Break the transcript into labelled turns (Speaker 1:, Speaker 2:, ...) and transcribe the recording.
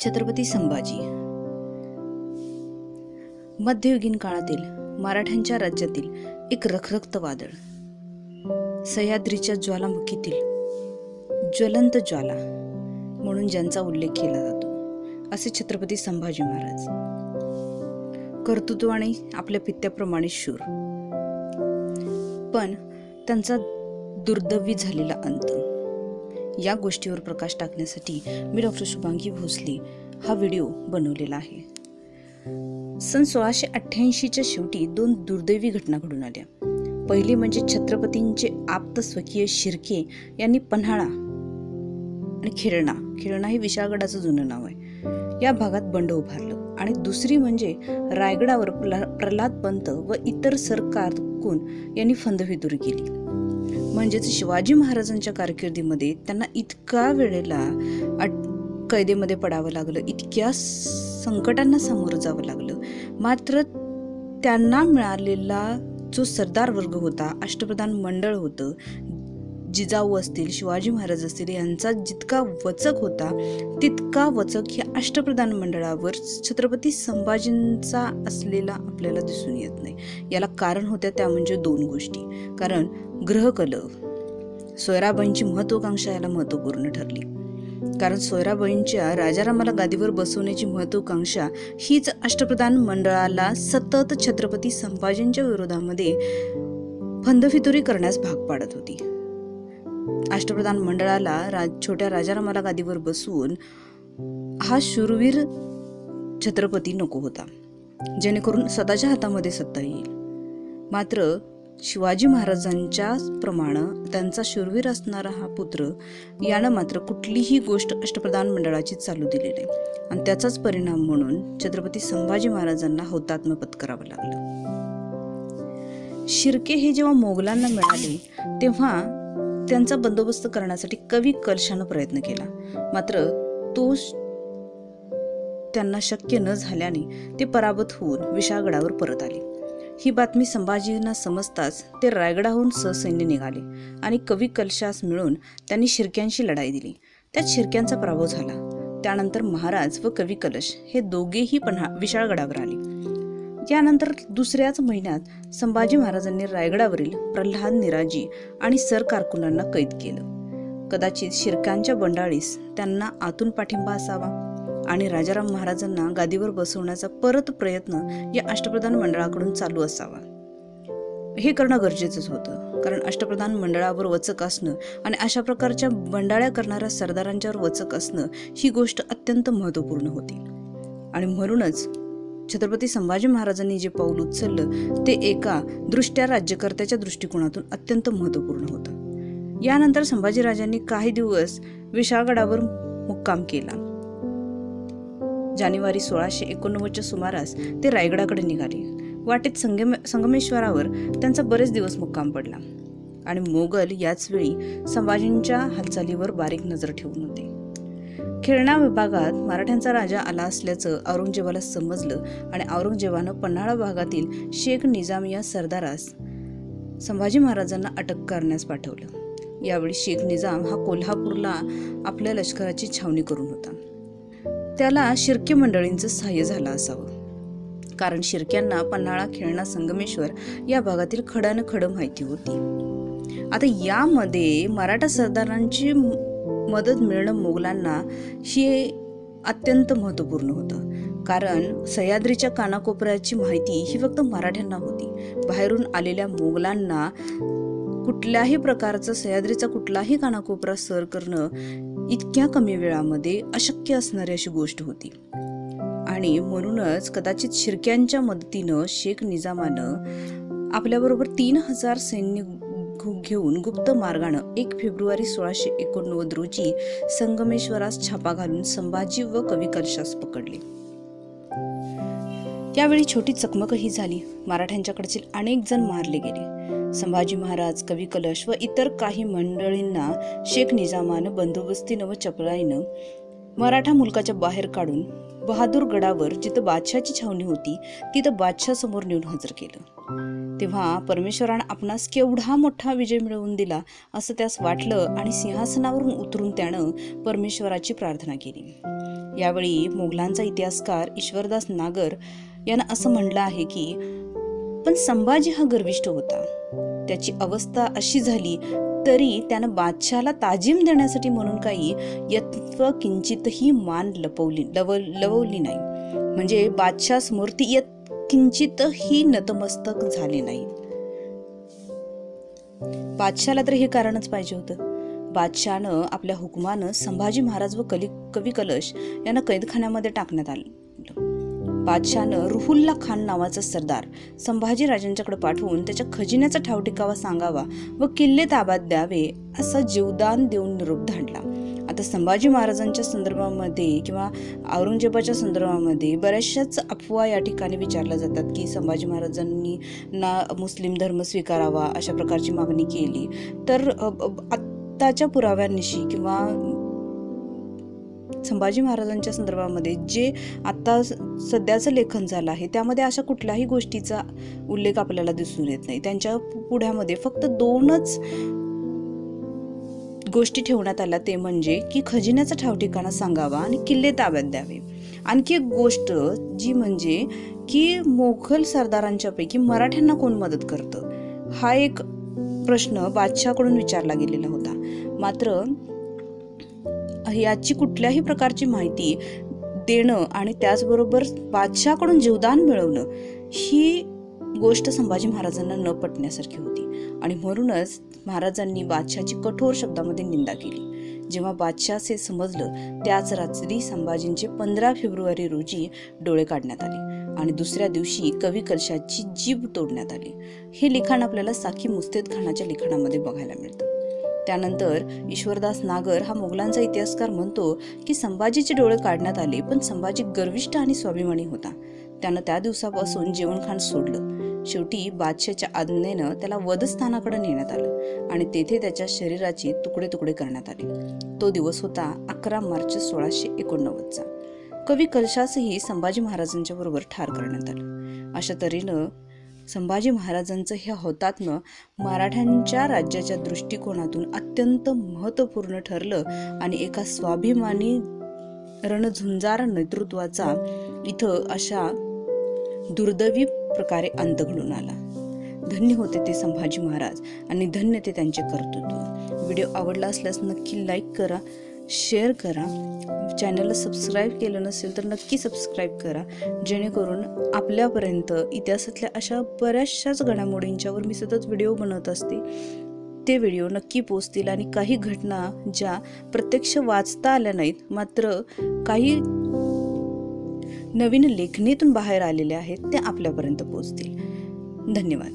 Speaker 1: छत्रपती संभाजी मध्ययुगीन काळातील मराठ्यांच्या राज्यातील एक रखरखत वादळ, सह्याद्रीच्या ज्वालामुखीतील ज्वलंत ज्वाला म्हणून ज्यांचा उल्लेख केला जातो असे छत्रपती संभाजी महाराज. कर्तृत्वाने आपल्या पित्याप्रमाणे शूर, पण त्यांचा दुर्दैवी झालेला अंत, या गोष्टीवर प्रकाश टाकण्यासाठी मी डॉक्टर शुभांगी भोसले हा व्हिडिओ बनवलेला आहे. सन 1688च्या शेवटी दोन दुर्दैवी घटना घडून आल्या. पहिली म्हणजे छत्रपतींचे आप्त स्वकीय शिर्के यांनी पन्हाळा आणि खिळणा हे विशाळगडाचं जुनं नाव आहे, या भागात बंड उभारलं. आणि दुसरी म्हणजे रायगडावर प्रल्हाद पंत व इतर सरकारकून यांनी फंदफितुरी केली. म्हणजेच शिवाजी महाराजांच्या कारकिर्दीमध्ये त्यांना इतका वेळेला कैदेमध्ये पडावं लागलं, इतक्या संकटांना सामोरं जावं लागलं, मात्र त्यांना मिळालेला जो सरदार वर्ग होता, अष्टप्रधान मंडळ होतं, जिजाऊ असतील, शिवाजी महाराज असतील, यांचा जितका वचक होता तितका वचक ह्या अष्टप्रधान मंडळावर छत्रपती संभाजींचा असलेला आपल्याला दिसून येत नाही. याला कारण होत्या त्या म्हणजे दोन गोष्टी. कारण ग्रहकलह, सोयराबाईंची महत्वाकांक्षा याला महत्वपूर्ण ठरली. कारण सोयराबाईंच्या राजारामाला गादीवर बसवण्याची महत्वाकांक्षा हीच अष्टप्रधान मंडळाला सतत छत्रपती संभाजींच्या विरोधामध्ये फंदफितुरी करण्यास भाग पाडत होती. अष्टप्रधान मंडळाला छोट्या राजारामाला गादीवर बसवून हा शूरवीर छत्रपती नको होता, जेणेकरून स्वतःच्या हातामध्ये सत्ता येईल. मात्र शिवाजी महाराजांच्या प्रमाणे त्यांचा शूरवीर असणारा हा पुत्र यानं मात्र कुठलीही गोष्ट अष्टप्रधान मंडळाची चालू दिली नाही, आणि त्याचाच परिणाम म्हणून छत्रपती संभाजी महाराजांना हौतात्म्य पत्करावं लागलं. शिर्के हे जेव्हा मोगलांना मिळाले तेव्हा त्यांचा बंदोबस्त करण्यासाठी कवी कलशानं प्रयत्न केला, मात्र तो त्यांना शक्य न झाल्याने ते पराभूत होऊन विशाळगडावर परत आले. ही बातमी संभाजींना समजताच ते रायगडाहून ससैन्य निघाले आणि कवी कलशास मिळून त्यांनी शिर्क्यांशी लढाई दिली. त्यात शिर्क्यांचा पराभव झाला. त्यानंतर महाराज व कवी कलश हे दोघेही विशाळगडावर आले. यानंतर दुसऱ्याच महिन्यात संभाजी महाराजांनी रायगडावरील प्रल्हाद निराजी आणि सर कारकुनांना कैद केलं. कदाचित शिर्क्यांच्या बंडाळीस त्यांना आतून पाठिंबा असावा आणि राजाराम महाराजांना गादीवर बसवण्याचा परत प्रयत्न या अष्टप्रधान मंडळाकडून चालू असावा. हे करणं गरजेचंच होतं, कारण अष्टप्रधान मंडळावर वचक असणं आणि अशा प्रकारच्या बंडाळ्या करणाऱ्या सरदारांच्यावर वचक असणं ही गोष्ट अत्यंत महत्त्वपूर्ण होती. आणि म्हणूनच छत्रपती संभाजी महाराजांनी जे पाऊल उचललं ते एका दृष्ट्या राज्यकर्त्याच्या दृष्टिकोनातून अत्यंत महत्त्वपूर्ण होतं. यानंतर संभाजीराजांनी काही दिवस विशाळगडावर मुक्काम केला. जानेवारी 1689च्या सुमारास ते रायगडाकडे निघाले. वाटेत संगमेश्वरावर त्यांचा बरेच दिवस मुक्काम पडला आणि मोगल याच वेळी संभाजींच्या हालचालीवर बारीक नजर ठेवून होते. खिळणा विभागात मराठ्यांचा राजा आला असल्याचं औरंगजेबाला समजलं आणि औरंगजेबानं पन्हाळा भागातील शेख निजाम या सरदारास संभाजी महाराजांना अटक करण्यास पाठवलं. यावेळी शेख निजाम हा कोल्हापूरला आपल्या लष्कराची छावणी करून होता. त्याला शिर्के मंडळींचं सहाय्य झालं असावं, कारण शिर्क्यांना पन्हाळा, खिळणा, संगमेश्वर या भागातील खडानं खड माहिती होती. आता यामध्ये मराठा सरदारांची मदत मिळणं मोगलांना हे अत्यंत महत्त्वपूर्ण होतं, कारण सह्याद्रीच्या कानाकोपऱ्याची माहिती ही फक्त मराठ्यांना होती. बाहेरून आलेल्या मोगलांना कुठल्याही प्रकारचा सह्याद्रीचा कुठलाही कानाकोपरा सर करणं इतक्या कमी वेळामध्ये अशक्य असणारी अशी गोष्ट होती. आणि म्हणूनच कदाचित शिर्क्यांच्या मदतीनं शेख निजामानं आपल्याबरोबर 3000 सैन्य घेऊन गुप्त मार्गानं 1 फेब्रुवारी 1689 रोजी संगमेश्वरास छापा घालून संभाजी व कवी कलशास पकडले. यावेळी छोटी चकमकही झाली. मराठ्यांच्याकडचे अनेक जण मारले गेले. संभाजी महाराज, कवी कलश व इतर काही मंडळींना शेख निजामानं बंदोबस्तीनं व चपळाईनं मराठा मुलकाच्या बाहेर काढून बहादूर गडावर, जिथं बादशाची छावणी होती, तिथं बादशाह समोर नेऊन हजर केलं. तेव्हा परमेश्वरानं आपणास केवढा मोठा विजय मिळवून दिला असं त्यास वाटलं आणि सिंहासनावरून उतरून त्यानं परमेश्वराची प्रार्थना केली। यावेळी मोगलांचा इतिहासकार ईश्वरदास नागर यानं असं म्हणलं आहे की पण संभाजी हा गर्विष्ठ होता, त्याची अवस्था अशी झाली तरी त्यानं बादशाला ताजीम देण्यासाठी म्हणून काही यत्व किंचितही मान लवली नाही, म्हणजे बादशाह समोर ती किंचितही नतमस्तक झाले नाही। बादशाला तर हे कारणच पाहिजे होतं। बादशानं आपल्या हुकुमानं संभाजी महाराज व कवी कलश यांना कैदखान्यामध्ये टाकण्यात आलं। बादशानं रुहुल्ला खान नावाचा सरदार संभाजी राजांच्याकडे पाठवून त्याच्या खजिन्याचा ठावठिकावा सांगावा व किल्ले ताब्यात द्यावे असा जीवदान देऊन निरोप धाडला। आता संभाजी महाराजांच्या संदर्भामध्ये किंवा औरंगजेबाच्या संदर्भामध्ये बऱ्याचशाच अफवा या ठिकाणी विचारल्या जातात की संभाजी महाराजांनी ना मुस्लिम धर्म स्वीकारावा अशा प्रकारची मागणी केली, तर आत्ताच्या पुराव्यांनिशी किंवा संभाजी महाराजांच्या संदर्भामध्ये जे आता सध्याचं लेखन झालं आहे त्यामध्ये अशा कुठल्याही गोष्टीचा उल्लेख आपल्याला दिसून येत नाही। त्यांच्या पुढ्यामध्ये फक्त 2च गोष्टी ठेवण्यात आल्या, ते म्हणजे की खजिन्याचा ठावठिकाणा सांगावा आणि किल्ले ताब्यात द्यावे। आणखी एक गोष्ट जी म्हणजे की मोगल सरदारांच्या पैकी मराठ्यांना कोण मदत करतं, हा एक प्रश्न बादशाहकडून विचारला गेलेला होता। मात्र याची कुठल्याही प्रकारची माहिती देणं आणि त्याचबरोबर बादशाहकडून जीवदान मिळवणं ही गोष्ट संभाजी महाराजांना न पटण्यासारखी होती आणि म्हणूनच महाराजांनी बादशाहची कठोर शब्दामध्ये निंदा केली। जेव्हा बादशाहस हे समजलं त्याच रात्री संभाजींचे 15 फेब्रुवारी रोजी डोळे काढण्यात आले आणि दुसऱ्या दिवशी कवी कलशाची जीभ तोडण्यात आली। हे लिखाण आपल्याला साकी मुस्तेद खानाच्या लिखाणामध्ये बघायला मिळतं। त्यानंतर ईश्वरदास नागर हा मोगलांचा इतिहासकार म्हणतो की संभाजीचे डोळे काढण्यात आले, पण संभाजी गर्विष्ठ आणि स्वाभिमानी होता। त्यानं त्या दिवसापासून जेवणखाण सोडलं। शेवटी बादशाहच्या आज्ञेनं त्याला वधस्थानाकडे नेण्यात आलं आणि तेथे त्याच्या शरीराचे तुकडे तुकडे करण्यात आले। तो दिवस होता 11 मार्च 1689चा। कवी कलशासही संभाजी महाराजांच्या बरोबर ठार करण्यात आलं। अशा तऱ्हेनं संभाजी महाराजांचं हे हौतात्म्य मराठ्यांच्या राज्याच्या दृष्टिकोनातून अत्यंत महत्त्वपूर्ण ठरलं आणि एका स्वाभिमानी रणझुंजार नेतृत्वाचा इथं अशा दुर्दैवी प्रकारे अंत घडून आला। धन्य होते ते संभाजी महाराज आणि धन्य ते त्यांचे कर्तृत्व। व्हिडिओ आवडला असल्यास नक्की लाईक करा, शेअर करा, चॅनलला सबस्क्राईब केलं नसेल तर नक्की सबस्क्राईब करा, जेणेकरून आपल्यापर्यंत इतिहासातल्या अशा बऱ्याचशाच घडामोडींच्यावर मी सतत व्हिडिओ बनवत असते, ते व्हिडिओ नक्की पोचतील आणि काही घटना ज्या प्रत्यक्ष वाचता आल्या नाहीत मात्र काही नवीन लेखणीतून बाहेर आलेल्या आहेत ते आपल्यापर्यंत पोचतील। धन्यवाद।